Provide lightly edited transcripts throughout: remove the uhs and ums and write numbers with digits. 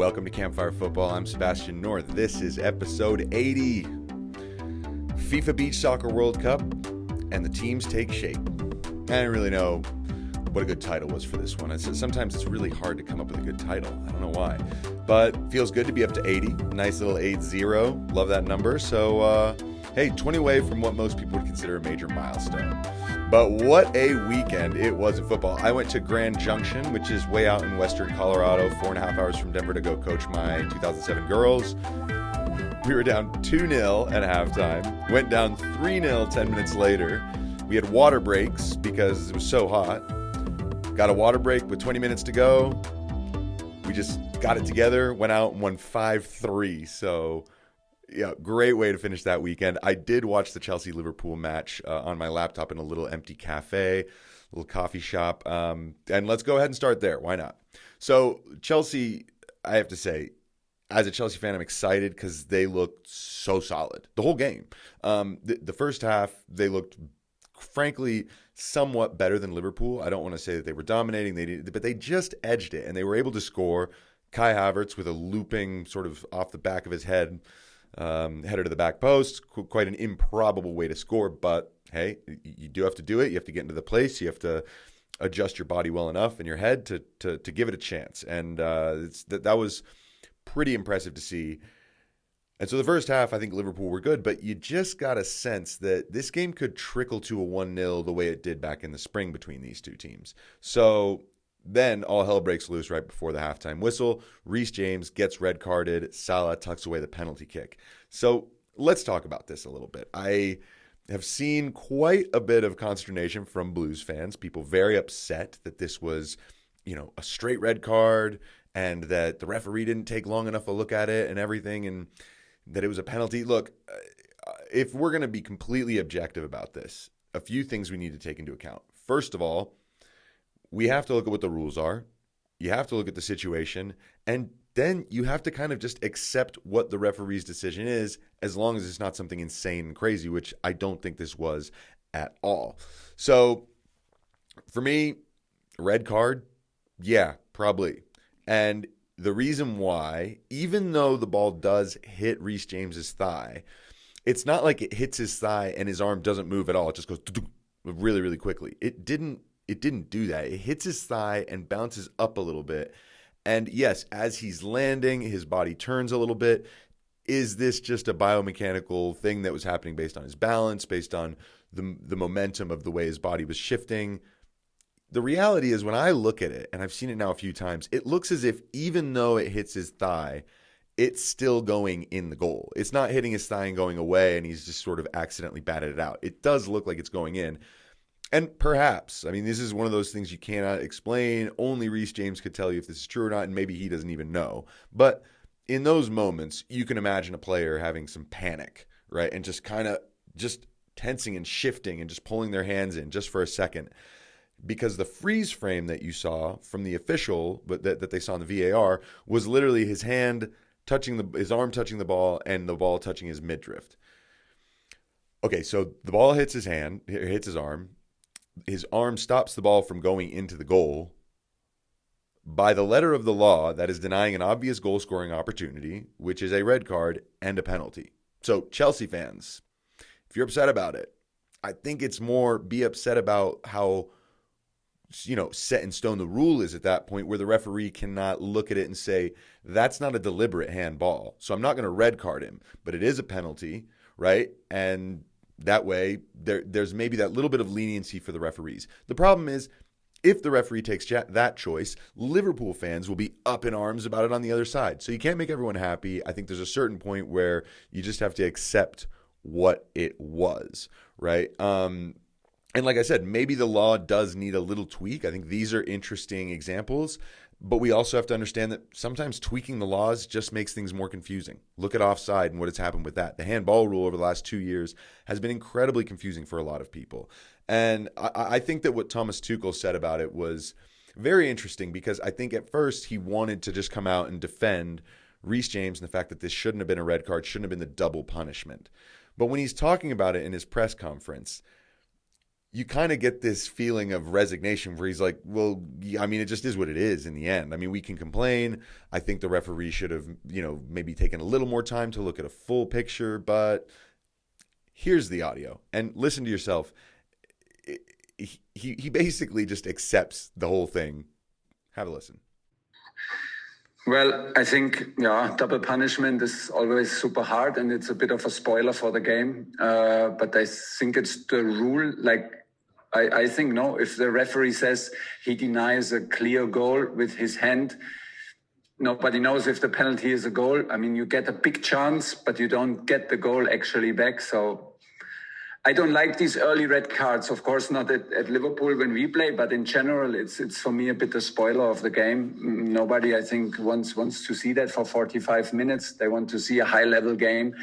Welcome to Campfire Football. I'm Sebastian North. This is episode 80. FIFA Beach Soccer World Cup, and the teams take shape. I don't really know what a good title was for this one. Sometimes it's really hard to come up with a good title. I don't know why. But feels good to be up to 80. Nice little 8-0. Love that number. So, hey, 20 away from what most people would consider a major milestone. But what a weekend it was in football. I went to Grand Junction, which is way out in western Colorado, 4.5 hours from Denver, to go coach my 2007 girls. We were down 2-0 at halftime. Went down 3-0 10 minutes later. We had water breaks because it was so hot. Got a water break with 20 minutes to go. We just got it together, went out and won 5-3. So, yeah, great way to finish that weekend. I did watch the Chelsea-Liverpool match on my laptop in a little empty cafe, little coffee shop. And let's go ahead and start there. Why not? So, Chelsea, I have to say, as a Chelsea fan, I'm excited because they looked so solid the whole game. The first half, they looked, frankly, somewhat better than Liverpool. I don't want to say that they were dominating, but they just edged it, and they were able to score. Kai Havertz with a looping sort of off the back of his head, header to the back post. Quite an improbable way to score, but hey, you do have to do it. You have to get into the place. You have to adjust your body well enough in your head to give it a chance, and that was pretty impressive to see. And so the first half, I think Liverpool were good, but you just got a sense that this game could trickle to a 1-0 the way it did back in the spring between these two teams. So then all hell breaks loose right before the halftime whistle. Reece James gets red carded. Salah tucks away the penalty kick. So let's talk about this a little bit. I have seen quite a bit of consternation from Blues fans, people very upset that this was, a straight red card and that the referee didn't take long enough a look at it and everything, and that it was a penalty. Look, if we're going to be completely objective about this, a few things we need to take into account. First of all, we have to look at what the rules are. You have to look at the situation, and then you have to kind of just accept what the referee's decision is, as long as it's not something insane and crazy, which I don't think this was at all. So for me, red card, yeah, probably. And the reason why, even though the ball does hit Reece James's thigh, it's not like it hits his thigh and his arm doesn't move at all. It just goes really, really quickly. It didn't do that. It hits his thigh and bounces up a little bit. And yes, as he's landing, his body turns a little bit. Is this just a biomechanical thing that was happening based on his balance, based on the momentum of the way his body was shifting? The reality is, when I look at it, and I've seen it now a few times, it looks as if even though it hits his thigh, it's still going in the goal. It's not hitting his thigh and going away, and he's just sort of accidentally batted it out. It does look like it's going in. And perhaps, this is one of those things you cannot explain. Only Reece James could tell you if this is true or not, and maybe he doesn't even know. But in those moments, you can imagine a player having some panic, right? And just kind of just tensing and shifting and just pulling their hands in just for a second. Because the freeze frame that you saw from the official, but that they saw in the VAR, was literally his hand touching his arm touching the ball and the ball touching his midriff. Okay, so the ball hits his hand, hits his arm. His arm stops the ball from going into the goal. By the letter of the law, that is denying an obvious goal-scoring opportunity, which is a red card and a penalty. So, Chelsea fans, if you're upset about it, I think it's more be upset about how set in stone the rule is at that point, where the referee cannot look at it and say, that's not a deliberate handball, so I'm not going to red card him, but it is a penalty, right? And that way, there's maybe that little bit of leniency for the referees. The problem is, if the referee takes that choice, Liverpool fans will be up in arms about it on the other side. So you can't make everyone happy. I think there's a certain point where you just have to accept what it was, right? And like I said, maybe the law does need a little tweak. I think these are interesting examples, but we also have to understand that sometimes tweaking the laws just makes things more confusing. Look at offside and what has happened with that. The handball rule over the last 2 years has been incredibly confusing for a lot of people. And I think that what Thomas Tuchel said about it was very interesting, because I think at first he wanted to just come out and defend Reece James and the fact that this shouldn't have been a red card, shouldn't have been the double punishment. But when he's talking about it in his press conference, you kind of get this feeling of resignation where he's like, well, I mean, it just is what it is in the end. I mean, we can complain. I think the referee should have, maybe taken a little more time to look at a full picture, but here's the audio. And listen to yourself. He basically just accepts the whole thing. Have a listen. Well, I think, double punishment is always super hard, and it's a bit of a spoiler for the game. But I think it's the rule. Like, I think, no, if the referee says he denies a clear goal with his hand, nobody knows if the penalty is a goal. I mean, you get a big chance, but you don't get the goal actually back. So I don't like these early red cards. Of course, not at Liverpool when we play, but in general, it's for me a bit a spoiler of the game. Nobody, I think, wants to see that for 45 minutes. They want to see a high-level game.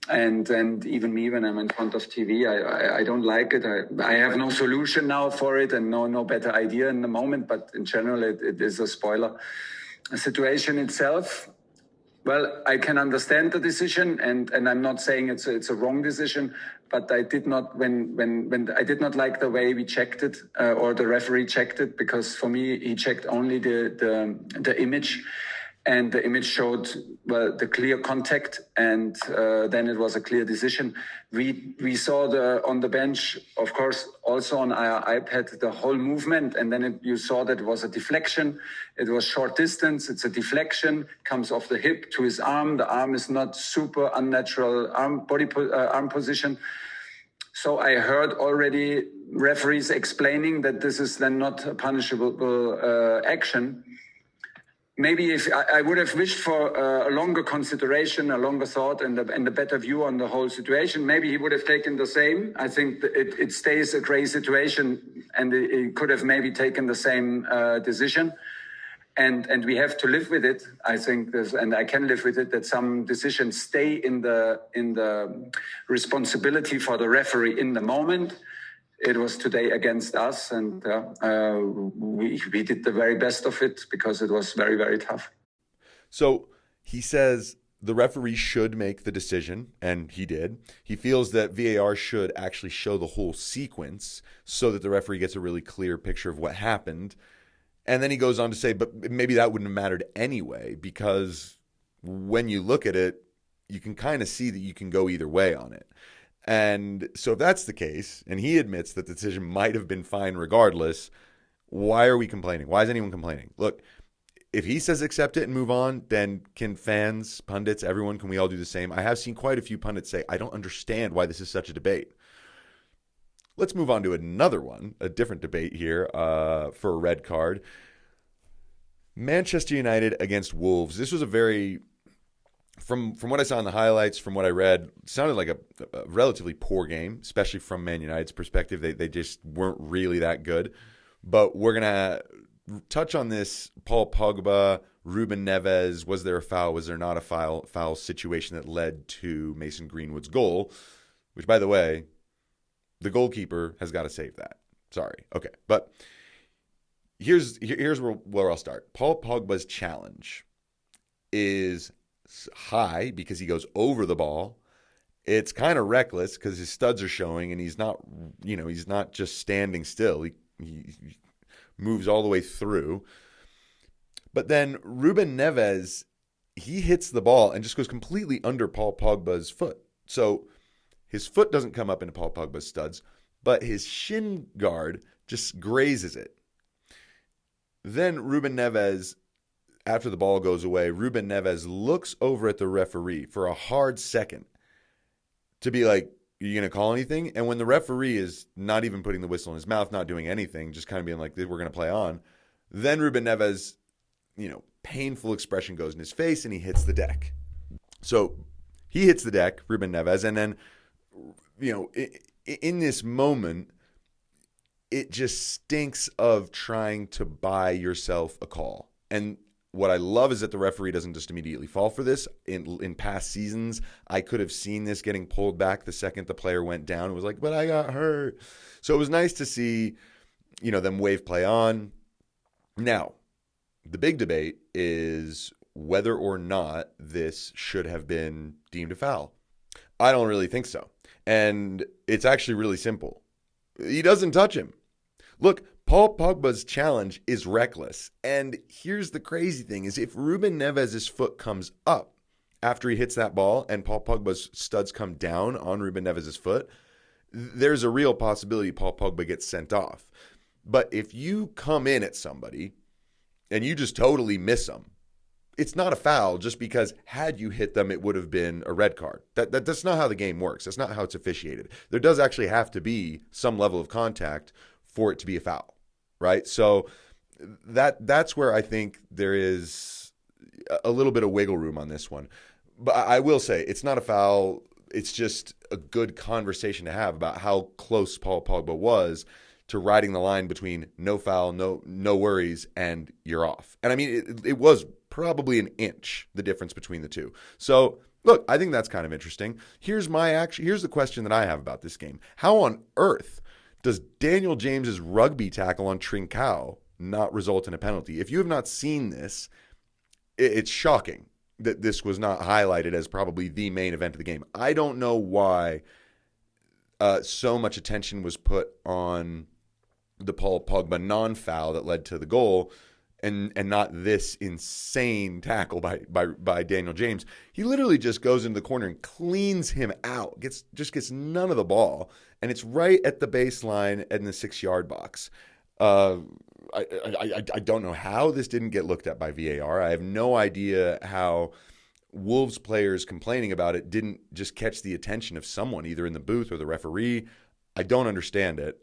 And even me, when I'm in front of TV, I don't like it. I have no solution now for it and no better idea in the moment. But in general, it is a spoiler. The situation itself, well, I can understand the decision, and I'm not saying it's a wrong decision, but I did not when I did not like the way we checked it or the referee checked it, because for me he checked only the image, and the image showed the clear contact, and then it was a clear decision. We saw on the bench, of course, also on our iPad, the whole movement, and then you saw that it was a deflection. It was short distance. It's a deflection, comes off the hip to his arm. The arm is not super unnatural arm position. So I heard already referees explaining that this is then not a punishable action. Maybe if I would have wished for a longer consideration, a longer thought, and a better view on the whole situation, maybe he would have taken the same. I think it stays a grey situation, and it could have maybe taken the same decision. And we have to live with it. I think and I can live with it, that some decisions stay in the responsibility for the referee in the moment. It was today against us, and we did the very best of it because it was very, very tough. So he says the referee should make the decision, and he did. He feels that VAR should actually show the whole sequence so that the referee gets a really clear picture of what happened. And then he goes on to say, but maybe that wouldn't have mattered anyway, because when you look at it, you can kind of see that you can go either way on it. And so if that's the case, and he admits that the decision might have been fine regardless, why are we complaining? Why is anyone complaining? Look, if he says accept it and move on, then can fans, pundits, everyone, can we all do the same? I have seen quite a few pundits say, I don't understand why this is such a debate. Let's move on to another one, a different debate here for a red card. Manchester United against Wolves. This was a very... From what I saw in the highlights, from what I read, it sounded like a relatively poor game, especially from Man United's perspective. They just weren't really that good. But we're going to touch on this. Paul Pogba, Ruben Neves, was there a foul? Was there not a foul situation that led to Mason Greenwood's goal? Which, by the way, the goalkeeper has got to save that. Sorry. Okay. But here's where I'll start. Paul Pogba's challenge is high because he goes over the ball. It's kind of reckless because his studs are showing, and he's not just standing still. He moves all the way through. But then Ruben Neves, he hits the ball and just goes completely under Paul Pogba's foot. So his foot doesn't come up into Paul Pogba's studs, but his shin guard just grazes it. Then Ruben Neves, after the ball goes away, Ruben Neves looks over at the referee for a hard second to be like, are you going to call anything? And when the referee is not even putting the whistle in his mouth, not doing anything, just kind of being like, we're going to play on, then Ruben Neves, painful expression goes in his face, and he hits the deck. So he hits the deck, Ruben Neves, and then, in this moment, it just stinks of trying to buy yourself a call. And what I love is that the referee doesn't just immediately fall for this. In past seasons, I could have seen this getting pulled back the second the player went down. It was like, but I got hurt. So it was nice to see, them wave play on. Now, the big debate is whether or not this should have been deemed a foul. I don't really think so. And it's actually really simple. He doesn't touch him. Look, Paul Pogba's challenge is reckless. And here's the crazy thing is if Ruben Neves' foot comes up after he hits that ball and Paul Pogba's studs come down on Ruben Neves' foot, there's a real possibility Paul Pogba gets sent off. But if you come in at somebody and you just totally miss them, it's not a foul just because had you hit them, it would have been a red card. That's not how the game works. That's not how it's officiated. There does actually have to be some level of contact for it to be a foul, right? So that's where I think there is a little bit of wiggle room on this one. But I will say it's not a foul. It's just a good conversation to have about how close Paul Pogba was to riding the line between no foul, no worries, and you're off. And I mean, it was probably an inch, the difference between the two. So look, I think that's kind of interesting. Here's the question that I have about this game. How on earth does Daniel James's rugby tackle on Trincao not result in a penalty? If you have not seen this, it's shocking that this was not highlighted as probably the main event of the game. I don't know why so much attention was put on the Paul Pogba non-foul that led to the goal and not this insane tackle by Daniel James. He literally just goes into the corner and cleans him out, gets none of the ball, and it's right at the baseline in the 6-yard box. I don't know how this didn't get looked at by VAR. I have no idea how Wolves players complaining about it didn't just catch the attention of someone, either in the booth or the referee. I don't understand it.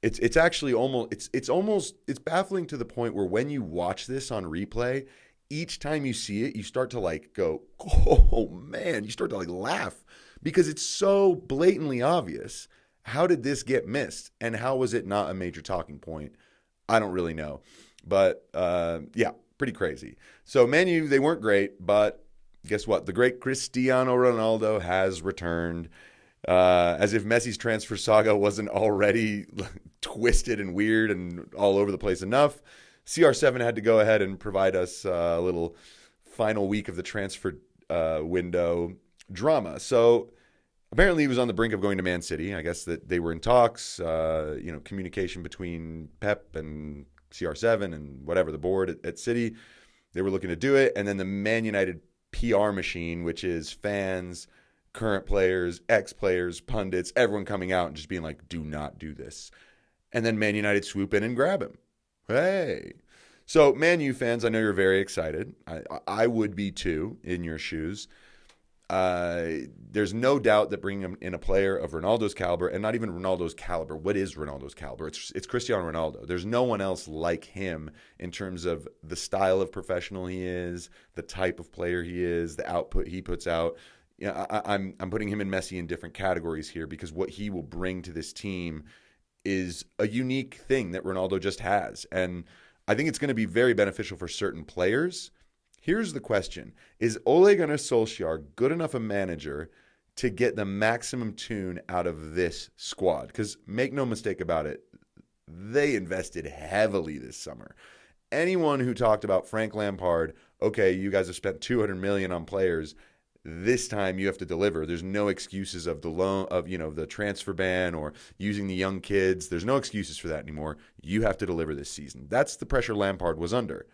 It's actually it's baffling to the point where when you watch this on replay, each time you see it, you start to like go, oh man, you start to like laugh because it's so blatantly obvious. How did this get missed? And how was it not a major talking point? I don't really know. But yeah, pretty crazy. So Man U, they weren't great, but guess what? The great Cristiano Ronaldo has returned. As if Messi's transfer saga wasn't already twisted and weird and all over the place enough, CR7 had to go ahead and provide us a little final week of the transfer window drama. So apparently he was on the brink of going to Man City. I guess that they were in talks, communication between Pep and CR7 and whatever, the board at City. They were looking to do it. And then the Man United PR machine, which is fans, current players, ex-players, pundits, everyone coming out and just being like, do not do this. And then Man United swoop in and grab him. Hey. So Man U fans, I know you're very excited. I would be too in your shoes. There's no doubt that bringing in a player of Ronaldo's caliber, and not even Ronaldo's caliber. What is Ronaldo's caliber? It's Cristiano Ronaldo. There's no one else like him in terms of the style of professional he is, the type of player he is, the output he puts out. I'm putting him and Messi in different categories here because what he will bring to this team is a unique thing that Ronaldo just has. And I think it's going to be very beneficial for certain players. Here's the question. Is Ole Gunnar Solskjaer good enough a manager to get the maximum tune out of this squad? Because make no mistake about it, they invested heavily this summer. Anyone who talked about Frank Lampard, okay, you guys have spent $200 million on players, this time you have to deliver. There's no excuses of the loan of the transfer ban or using the young kids. There's no excuses for that anymore. You have to deliver this season. That's the pressure Lampard was under.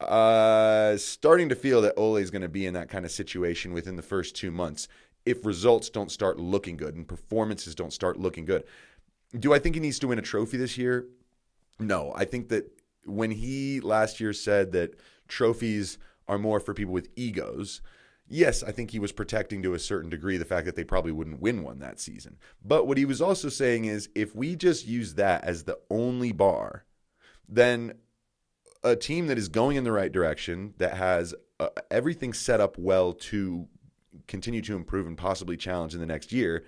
Starting to feel that Ole is going to be in that kind of situation within the first 2 months if results don't start looking good and performances don't start looking good. Do I think he needs to win a trophy this year? No. I think that when he last year said that trophies are more for people with egos, yes, I think he was protecting to a certain degree the fact that they probably wouldn't win one that season. But what he was also saying is if we just use that as the only bar, then a team that is going in the right direction, that has everything set up well to continue to improve and possibly challenge in the next year,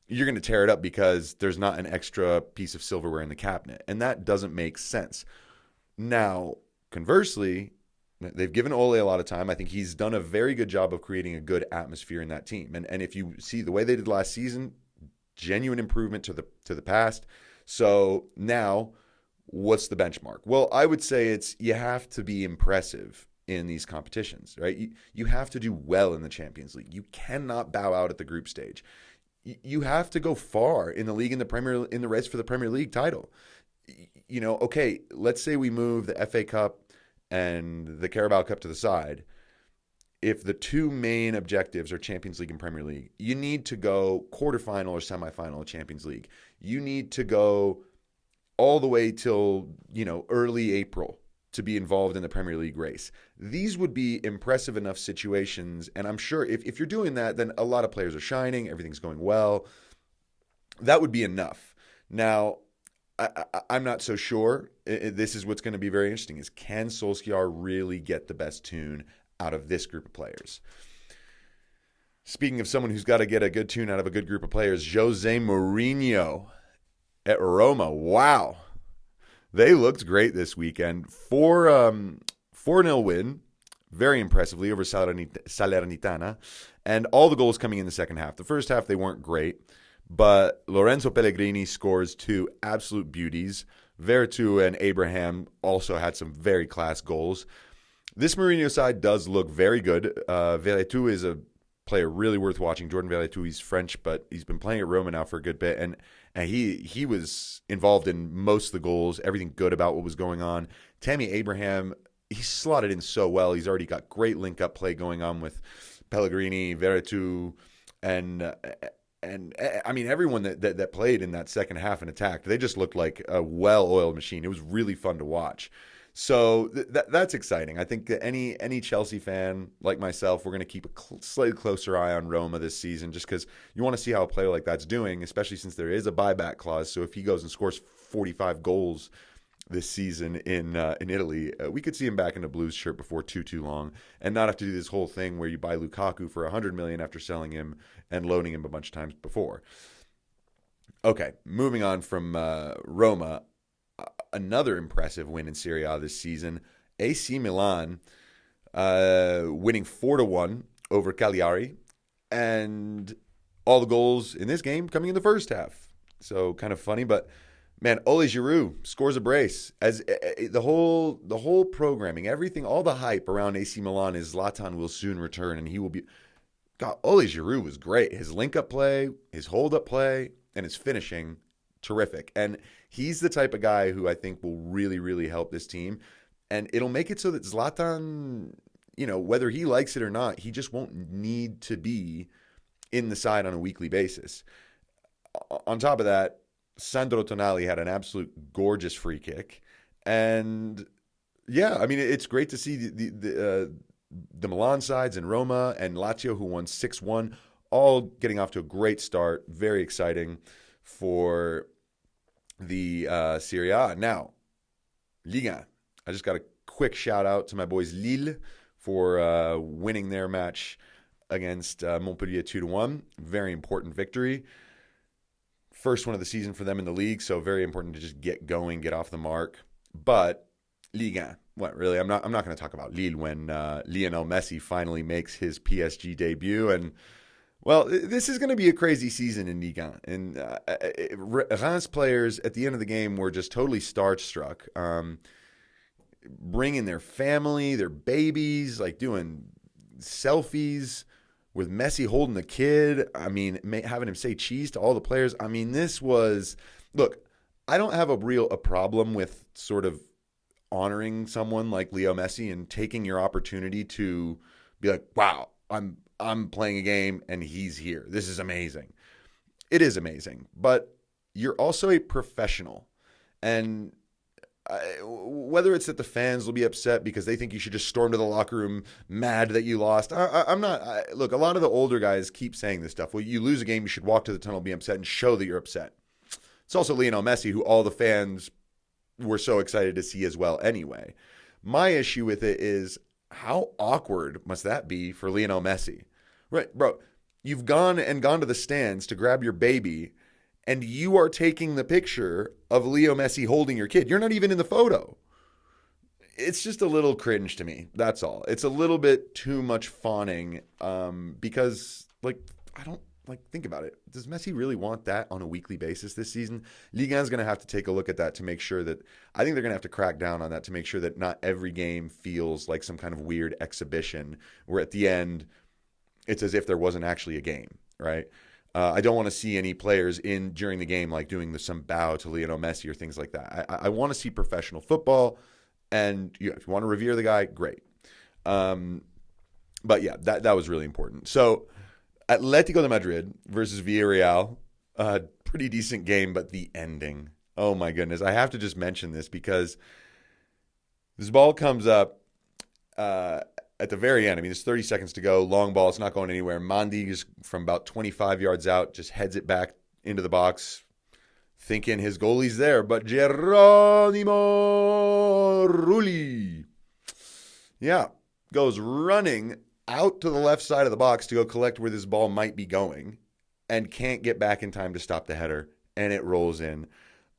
you're going to tear it up because there's not an extra piece of silverware in the cabinet. And that doesn't make sense. Now, conversely, they've given Ole a lot of time. I think he's done a very good job of creating a good atmosphere in that team. And if you see the way they did last season, genuine improvement to the past. So now, what's the benchmark? Well, I would say you have to be impressive in these competitions, right? You have to do well in the Champions League. You cannot bow out at the group stage. you have to go far in the league, in the race for the Premier League title. Okay, let's say we move the FA Cup and the Carabao Cup to the side. If the two main objectives are Champions League and Premier League, you need to go quarterfinal or semifinal of Champions League. You need to go all the way till, early April to be involved in the Premier League race. These would be impressive enough situations, and I'm sure if you're doing that, then a lot of players are shining, everything's going well. That would be enough. Now, I'm not so sure. This is what's going to be very interesting, is can Solskjaer really get the best tune out of this group of players? Speaking of someone who's got to get a good tune out of a good group of players, Jose Mourinho at Roma. Wow. They looked great this weekend. 4-0 win, very impressively, over Salernitana, and all the goals coming in the second half. The first half, they weren't great, but Lorenzo Pellegrini scores two absolute beauties. Veretout and Abraham also had some very class goals. This Mourinho side does look very good. Veretout is a player really worth watching. Jordan Veretout, he's French, but he's been playing at Roma now for a good bit, and he was involved in most of the goals, everything good about what was going on. Tammy Abraham, he slotted in so well. He's already got great link-up play going on with Pellegrini, Veretout, and I mean, everyone that played in that second half and attacked, they just looked like a well-oiled machine. It was really fun to watch. So that's exciting. I think that any Chelsea fan like myself, we're going to keep a slightly closer eye on Roma this season, just because you want to see how a player like that's doing, especially since there is a buyback clause. So if he goes and scores 45 goals this season in Italy, we could see him back in a Blues shirt before too long, and not have to do this whole thing where you buy Lukaku for $100 million after selling him and loaning him a bunch of times before. Okay, moving on from Roma. Another impressive win in Serie A this season. AC Milan winning 4-1 over Cagliari, and all the goals in this game coming in the first half. So kind of funny, but man, Ole Giroud scores a brace. As the whole programming, everything, all the hype around AC Milan is Zlatan will soon return, and he will be. God, Ole Giroud was great. His link-up play, his hold-up play, and his finishing, terrific. And he's the type of guy who I think will really, really help this team. And it'll make it so that Zlatan, whether he likes it or not, he just won't need to be in the side on a weekly basis. On top of that, Sandro Tonali had an absolute gorgeous free kick. And yeah, I mean, it's great to see the Milan sides and Roma and Lazio, who won 6-1, all getting off to a great start. Very exciting for the Serie A. Now, Liga. I just got a quick shout out to my boys Lille for winning their match against Montpellier 2-1. Very important victory. First one of the season for them in the league, so very important to just get going, get off the mark. But Liga, what really? I'm not going to talk about Lille when Lionel Messi finally makes his PSG debut. And well, this is going to be a crazy season in Liga. And Reims players at the end of the game were just totally starstruck, bringing their family, their babies, like doing selfies with Messi holding the kid. I mean, having him say cheese to all the players. I mean, this was, look, I don't have a problem with sort of honoring someone like Leo Messi and taking your opportunity to be like, wow, I'm playing a game and he's here. This is amazing. It is amazing, but you're also a professional. And whether it's that the fans will be upset because they think you should just storm to the locker room mad that you lost. I'm not. Look, a lot of the older guys keep saying this stuff. Well, you lose a game, you should walk to the tunnel, be upset, and show that you're upset. It's also Lionel Messi, who all the fans were so excited to see as well anyway. My issue with it is, how awkward must that be for Lionel Messi? Right, bro, you've gone to the stands to grab your baby, and you are taking the picture of Leo Messi holding your kid. You're not even in the photo. It's just a little cringe to me. That's all. It's a little bit too much fawning because, I don't, think about it. Does Messi really want that on a weekly basis this season? Ligue 1's going to have to take a look at that to make sure that, I think they're going to have to crack down on that to make sure that not every game feels like some kind of weird exhibition where at the end it's as if there wasn't actually a game, right? I don't want to see any players during the game like doing some bow to Lionel Messi or things like that. I want to see professional football, and if you want to revere the guy, great. But yeah, that was really important. So Atletico de Madrid versus Villareal, pretty decent game, but the ending, oh my goodness. I have to just mention this because this ball comes up at the very end. I mean, there's 30 seconds to go. Long ball. It's not going anywhere. Mandi just from about 25 yards out just heads it back into the box, thinking his goalie's there. But Geronimo Rulli, goes running out to the left side of the box to go collect where this ball might be going and can't get back in time to stop the header. And it rolls in.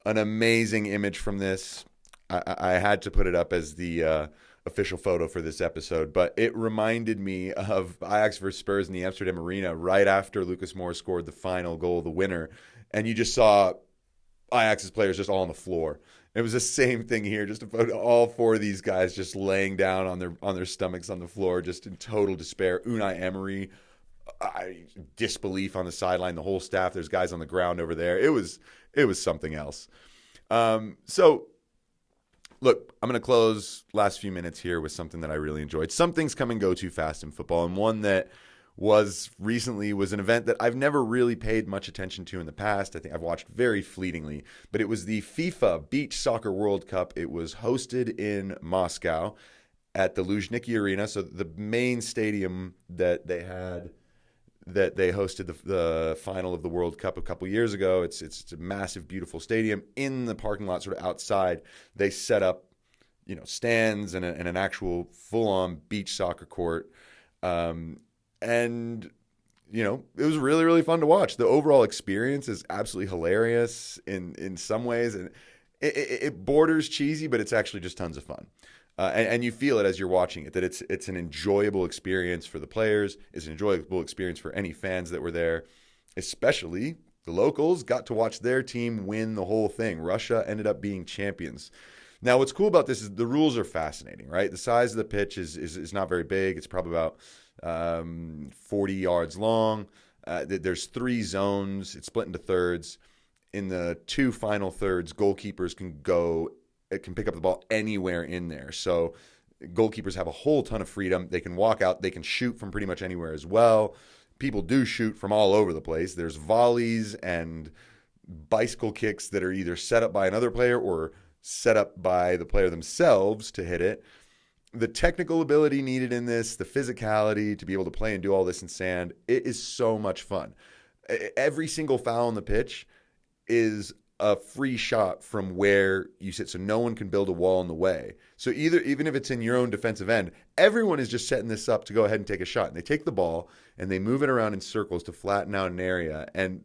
An amazing image from this. I had to put it up as the official photo for this episode, but it reminded me of Ajax versus Spurs in the Amsterdam Arena right after Lucas Moura scored the final goal, the winner, and you just saw Ajax's players just all on the floor. It was the same thing here, just a photo, all four of these guys just laying down on their stomachs on the floor, just in total despair. Unai Emery, disbelief on the sideline, the whole staff. There's guys on the ground over there. It was something else. So look, I'm going to close last few minutes here with something that I really enjoyed. Some things come and go too fast in football, and one that was an event that I've never really paid much attention to in the past. I think I've watched very fleetingly, but it was the FIFA Beach Soccer World Cup. It was hosted in Moscow at the Luzhniki Arena, so the main stadium that they hosted the final of the World Cup a couple years ago. It's a massive, beautiful stadium. In the parking lot, sort of outside, they set up, stands and an actual full-on beach soccer court. And it was really, really fun to watch. The overall experience is absolutely hilarious in some ways, and it borders cheesy, but it's actually just tons of fun. And you feel it as you're watching it, that it's an enjoyable experience for the players. It's an enjoyable experience for any fans that were there, especially the locals got to watch their team win the whole thing. Russia ended up being champions. Now, what's cool about this is the rules are fascinating, right? The size of the pitch is not very big. It's probably about 40 yards long. There's 3 zones. It's split into thirds. In the 2 final thirds, goalkeepers can pick up the ball anywhere in there. So goalkeepers have a whole ton of freedom. They can walk out. They can shoot from pretty much anywhere as well. People do shoot from all over the place. There's volleys and bicycle kicks that are either set up by another player or set up by the player themselves to hit it. The technical ability needed in this, the physicality to be able to play and do all this in sand, it is so much fun. Every single foul on the pitch is a free shot from where you sit, so no one can build a wall in the way. So even if it's in your own defensive end, everyone is just setting this up to go ahead and take a shot. And they take the ball and they move it around in circles to flatten out an area, and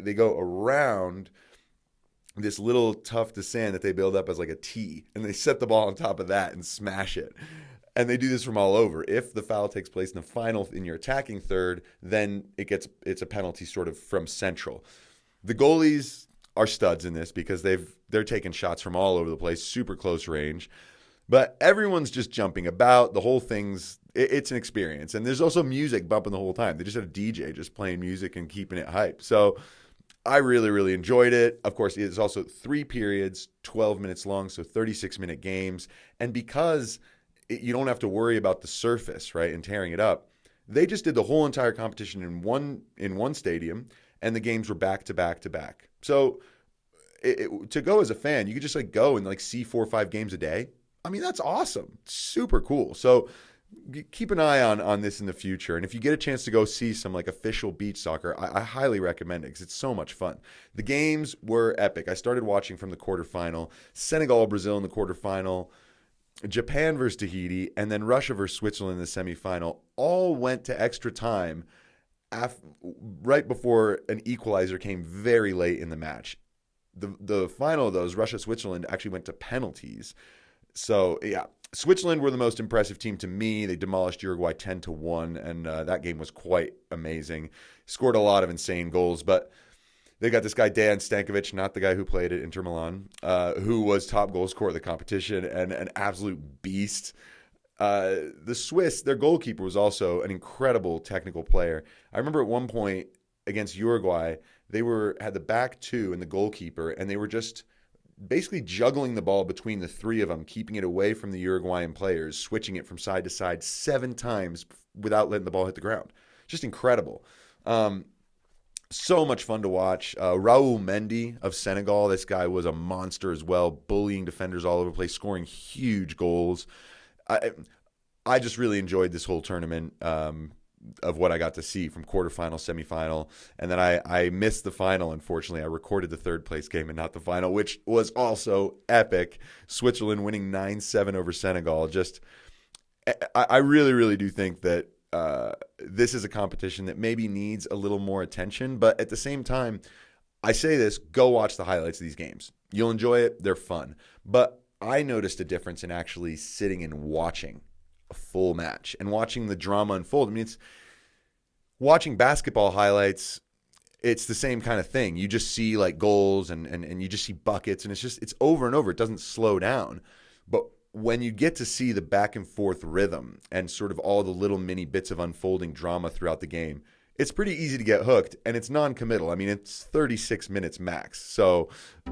they go around this little tuft of sand that they build up as like a T, and they set the ball on top of that and smash it. And they do this from all over. If the foul takes place in the final in your attacking third, then it's a penalty sort of from central. The goalies are studs in this because they're taking shots from all over the place, super close range. But everyone's just jumping about. The whole it's an experience. And there's also music bumping the whole time. They just have a DJ just playing music and keeping it hype. So I really, really enjoyed it. Of course, it's also 3 periods, 12 minutes long, so 36-minute games. And because you don't have to worry about the surface, right, and tearing it up, they just did the whole entire competition in one stadium, and the games were back to back to back. So to go as a fan, you could just go and see 4 or 5 games a day. I mean, that's awesome. Super cool. So keep an eye on this in the future. And if you get a chance to go see some official beach soccer, I highly recommend it because it's so much fun. The games were epic. I started watching from the quarterfinal, Senegal, Brazil in the quarterfinal, Japan versus Tahiti, and then Russia versus Switzerland in the semifinal. All went to extra time right before an equalizer came very late in the match. The final of those, Russia-Switzerland, actually went to penalties. So, yeah, Switzerland were the most impressive team to me. They demolished Uruguay 10-1, and that game was quite amazing. Scored a lot of insane goals, but they got this guy, Dejan Stankovic, not the guy who played at Inter Milan, who was top goal scorer of the competition and an absolute beast. The Swiss, their goalkeeper was also an incredible technical player. I remember at one point against Uruguay, they had the back two and the goalkeeper, and they were just basically juggling the ball between the three of them, keeping it away from the Uruguayan players, switching it from side to side 7 times without letting the ball hit the ground. Just incredible. So much fun to watch. Raul Mendy of Senegal, this guy was a monster as well, bullying defenders all over the place, scoring huge goals. I just really enjoyed this whole tournament of what I got to see from quarterfinal, semifinal, and then I missed the final, unfortunately. I recorded the third place game and not the final, which was also epic. Switzerland winning 9-7 over Senegal. I really, really do think that this is a competition that maybe needs a little more attention, but at the same time, I say this, go watch the highlights of these games. You'll enjoy it. They're fun. But I noticed a difference in actually sitting and watching a full match and watching the drama unfold. I mean, it's watching basketball highlights. It's the same kind of thing. You just see like goals and you just see buckets, and it's over and over. It doesn't slow down. But when you get to see the back and forth rhythm and sort of all the little mini bits of unfolding drama throughout the game, it's pretty easy to get hooked, and it's non-committal. I mean, it's 36 minutes max. So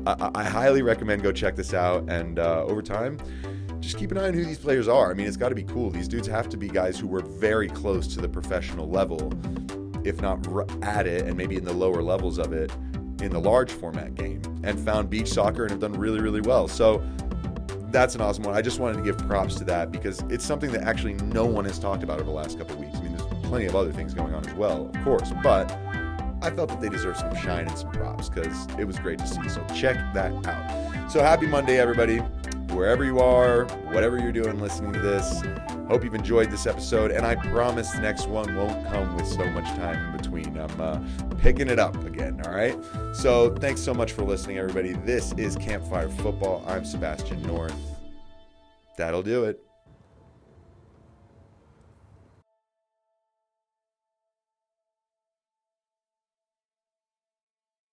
I highly recommend go check this out. And over time, just keep an eye on who these players are. I mean, it's got to be cool. These dudes have to be guys who were very close to the professional level, if not at it, and maybe in the lower levels of it in the large format game, and found beach soccer and have done really, really well. So that's an awesome one. I just wanted to give props to that because it's something that actually no one has talked about over the last couple of weeks. I mean, there's plenty of other things going on as well, of course, but I felt that they deserve some shine and some props because it was great to see. So check that out. So happy Monday, everybody. Wherever you are, whatever you're doing listening to this, hope you've enjoyed this episode, and I promise the next one won't come with so much time in between. I'm picking it up again, all right? So thanks so much for listening, everybody. This is Campfire Football. I'm Sebastian North. That'll do it.